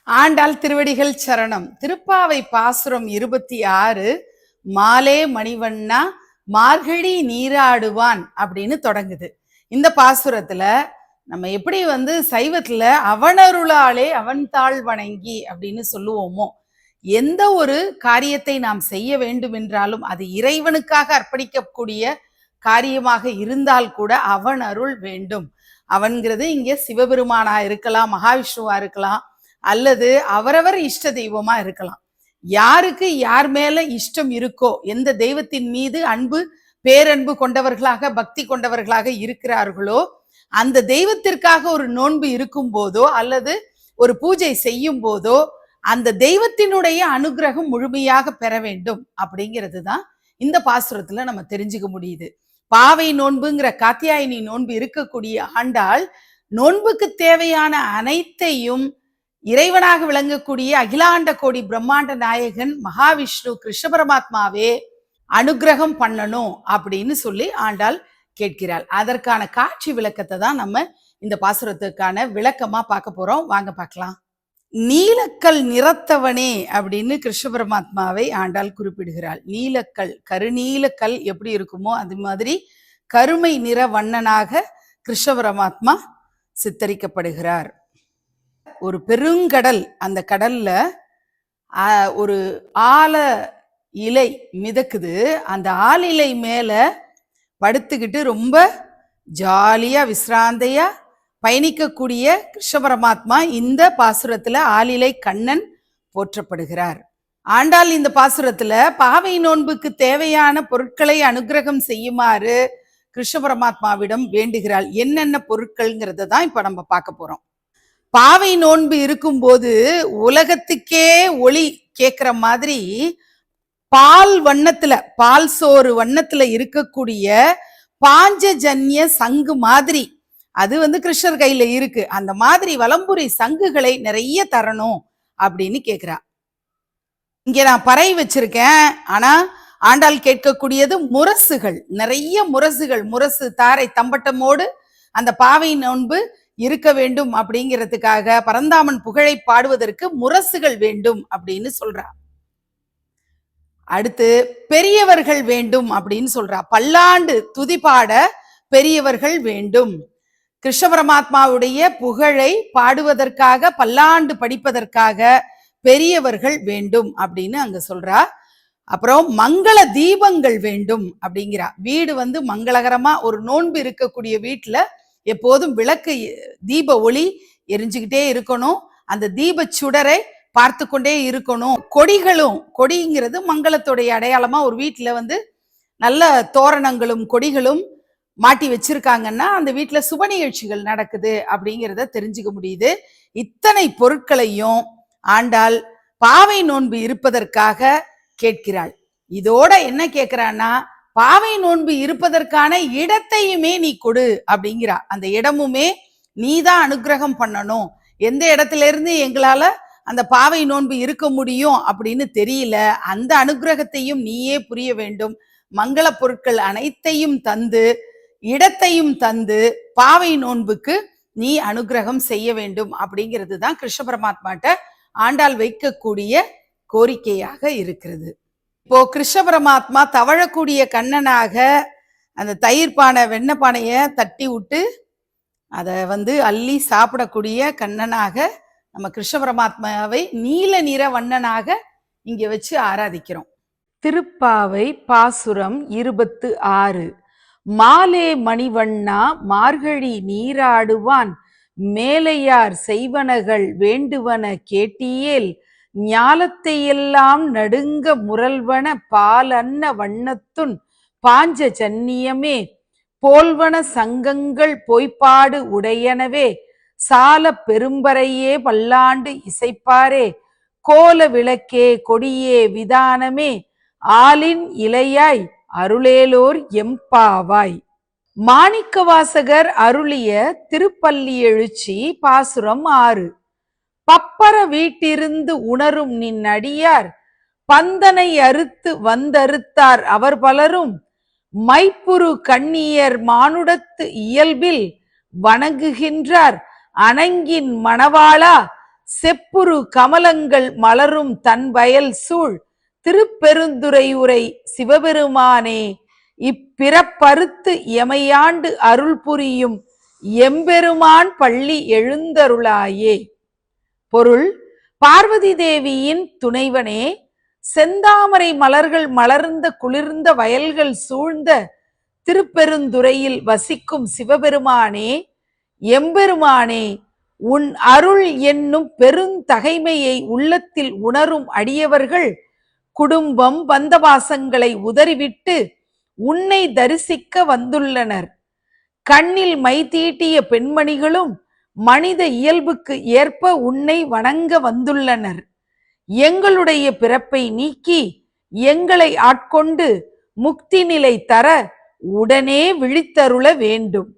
ஆண்டாள் திருவடிகள் சரணம். திருப்பாவை பாசுரம் 26 மாலே மணிவண்ணா மார்கழி நீராடுவான் அப்படின்னு தொடங்குது. இந்த பாசுரத்துல நம்ம எப்படி சைவத்துல அவனருளாலே அவன் தாழ் வணங்கி அப்படின்னு சொல்லுவோமோ, எந்த ஒரு காரியத்தை நாம் செய்ய வேண்டும் என்றாலும் அது இறைவனுக்காக அர்ப்பணிக்கக்கூடிய காரியமாக இருந்தால் கூட அவன் அருள் வேண்டும். அவன்கிறது இங்க சிவபெருமானா இருக்கலாம், மகாவிஷ்ணுவா இருக்கலாம், அல்லது அவரவர் இஷ்ட தெய்வமா இருக்கலாம். யாருக்கு யார் மேல இஷ்டம் இருக்கோ, எந்த தெய்வத்தின் மீது அன்பு பேரன்பு கொண்டவர்களாக பக்தி கொண்டவர்களாக இருக்கிறார்களோ, அந்த தெய்வத்திற்காக ஒரு நோன்பு இருக்கும் போதோ அல்லது ஒரு பூஜை செய்யும் போதோ அந்த தெய்வத்தினுடைய அனுகிரகம் முழுமையாக பெற வேண்டும் அப்படிங்கிறது தான் இந்த பாசுரத்துல நம்ம தெரிஞ்சுக்க முடியுது. பாவை நோன்புங்கிற காத்தியாயினி நோன்பு இருக்கக்கூடிய ஆண்டாள் நோன்புக்கு தேவையான அனைத்தையும் இறைவனாக விளங்கக்கூடிய அகிலாண்ட கோடி பிரம்மாண்ட நாயகன் மகாவிஷ்ணு கிருஷ்ண பரமாத்மாவே அனுகிரகம் பண்ணணும் அப்படின்னு சொல்லி ஆண்டாள் கேட்கிறாள். அதற்கான காட்சி விளக்கத்தை தான் நம்ம இந்த பாசுரத்துக்கான விளக்கமா பார்க்க போறோம். வாங்க பார்க்கலாம். நீலக்கல் நிறத்தவனே அப்படின்னு கிருஷ்ண பரமாத்மாவை ஆண்டாள் குறிப்பிடுகிறாள். நீலக்கல், கருநீலக்கல் எப்படி இருக்குமோ அது மாதிரி கருமை நிற வண்ணனாக கிருஷ்ண பரமாத்மா சித்தரிக்கப்படுகிறார். ஒரு பெருங்கடல், அந்த கடல்ல ஒரு ஆல இலை மிதக்குது. அந்த ஆளிலை மேல படுத்துக்கிட்டு ரொம்ப ஜாலியா விசிராந்தையா பயணிக்கக்கூடிய கிருஷ்ண பரமாத்மா இந்த பாசுரத்துல ஆளிலை கண்ணன் போற்றப்படுகிறார். ஆண்டாள் இந்த பாசுரத்துல பாவை நோன்புக்கு தேவையான பொருட்களை அனுகிரகம் செய்யுமாறு கிருஷ்ண பரமாத்மாவிடம் வேண்டுகிறாள். என்னென்ன பொருட்கள்ங்கிறத தான் இப்ப நம்ம பார்க்க போறோம். பாவை நோன்பு இருக்கும்போது உலகத்துக்கே ஒளி கேட்கிற மாதிரி பால் வண்ணத்துல, பால் சோறு வண்ணத்துல இருக்கக்கூடிய பாஞ்சஜன்ய சங்கு மாதிரி, அது கிருஷ்ணர் கையில இருக்கு. அந்த மாதிரி வலம்புரி சங்குகளை நிறைய தரணும் அப்படின்னு கேக்குறா. இங்க நான் பறை வச்சிருக்கேன், ஆனா ஆண்டாள் கேட்கக்கூடியது முரசுகள், நிறைய முரசுகள், முரசு தாரை தம்பட்டமோடு அந்த பாவை நோன்பு இருக்க வேண்டும் அப்படிங்கிறதுக்காக பரந்தாமன் புகழை பாடுவதற்கு முரசுகள் வேண்டும் அப்படின்னு சொல்றா. அடுத்து பெரியவர்கள் வேண்டும் அப்படின்னு சொல்றா. பல்லாண்டு துதிபாட பெரியவர்கள் வேண்டும். கிருஷ்ண பரமாத்மாவுடைய புகழை பாடுவதற்காக பல்லாண்டு படிப்பதற்காக பெரியவர்கள் வேண்டும் அப்படின்னு அங்க சொல்றா. அப்புறம் மங்கள தீபங்கள் வேண்டும் அப்படிங்கிறா. வீடு மங்களகரமா, ஒரு நோன்பு இருக்கக்கூடிய வீட்டுல எப்போதும் விளக்கு தீப ஒளி எரிஞ்சுக்கிட்டே இருக்கணும். அந்த தீப சுடரை பார்த்து கொண்டே இருக்கணும். கொடிகளும், கொடிங்கிறது மங்களத்துடைய அடையாளமா ஒரு வீட்டுல நல்ல தோரணங்களும் கொடிகளும் மாட்டி வச்சிருக்காங்கன்னா அந்த வீட்டுல சுப நிகழ்ச்சிகள் நடக்குது அப்படிங்கிறத தெரிஞ்சுக்க முடியுது. இத்தனை பொருட்களையும் ஆண்டாள் பாவை நோன்பு இருப்பதற்காக கேட்கிறாள். இதோட என்ன கேட்கிறான்னா, பாவை நோன்பு இருப்பதற்கான இடத்தையுமே நீ கொடு அப்படிங்கிறா. அந்த இடமுமே நீதான் அனுகிரகம் பண்ணணும். எந்த இடத்துல இருந்து எங்களால அந்த பாவை நோன்பு இருக்க முடியும் அப்படின்னு தெரியல, அந்த அனுகிரகத்தையும் நீயே புரிய வேண்டும். மங்கள பொருட்கள் அனைத்தையும் தந்து, இடத்தையும் தந்து பாவை நோன்புக்கு நீ அனுகிரகம் செய்ய வேண்டும் அப்படிங்கிறது தான் கிருஷ்ண பரமாத்மாட்ட ஆண்டாள் வைக்கக்கூடிய கோரிக்கையாக இருக்கிறது. இப்போ கிருஷ்ண பரமாத்மா தவழக்கூடிய கண்ணனாக அந்த தயிர் பானை, வெண்ணெய் பானைய தட்டி விட்டு அதை அள்ளி சாப்பிடக்கூடிய கண்ணனாக நம்ம கிருஷ்ண பரமாத்மாவை நீல நிற வண்ணனாக இங்க வச்சு ஆராதிக்கிறோம். திருப்பாவை பாசுரம் 26 மாலே மணிவண்ணா மார்கழி நீராடுவான் மேலையார் செய்வனகள் வேண்டுவன கேட்டியேல் ஞாலத்தையெல்லாம் நடுங்க முரல்வன பாலன்ன வண்ணத்துன் பாஞ்ச ஜன்னியமே போல்வன சங்கங்கள் பொய்ப்பாடு உடையனவே சால பெரும்பறையே பல்லாண்டு இசைப்பாரே கோல விளக்கே கொடியே விதானமே ஆலின் இலையாய் அருளேலோர் எம்பாவாய். மாணிக்கவாசகர் அருளிய திருப்பள்ளி எழுச்சி பாசுரம் 6. பப்பர வீட்டிருந்து உணரும் நின் அடியார் பந்தனை அறுத்து வந்தறுத்தார் அவர் பலரும் மைப்புரு கண்ணியர் மானுடத்து இயல்பில் வணங்குகின்றார் அணங்கின் மணவாளா செப்புரு கமலங்கள் மலரும் தன் வயல் சூழ் திருப்பெருந்துறையுரை சிவபெருமானே, இப்பிறப்பறுத்து எமையாண்டு அருள் புரியும் எம்பெருமான் பள்ளி எழுந்தருளாயே. பொருள்: பார்வதி தேவியின் துணைவனே, செந்தாமரை மலர்கள் மலர்ந்த குளிர்ந்த வயல்கள் சூழ்ந்த திருப்பெருந்துறையில் வசிக்கும் சிவபெருமானே, எம்பெருமானே, உன் அருள் என்னும் பெருந்தகைமையை உள்ளத்தில் உணரும் அடியவர்கள் குடும்பம் பந்தவாசங்களை உதறிவிட்டு உன்னை தரிசிக்க வந்துள்ளனர். கண்ணில் மை தீட்டிய பெண்மணிகளும் மனித இயல்புக்கு ஏற்ப உன்னை வணங்க வந்துள்ளனர். எங்களுடைய பிறப்பை நீக்கி எங்களை ஆட்கொண்டு முக்தி நிலை தர உடனே விழித்தருள வேண்டும்.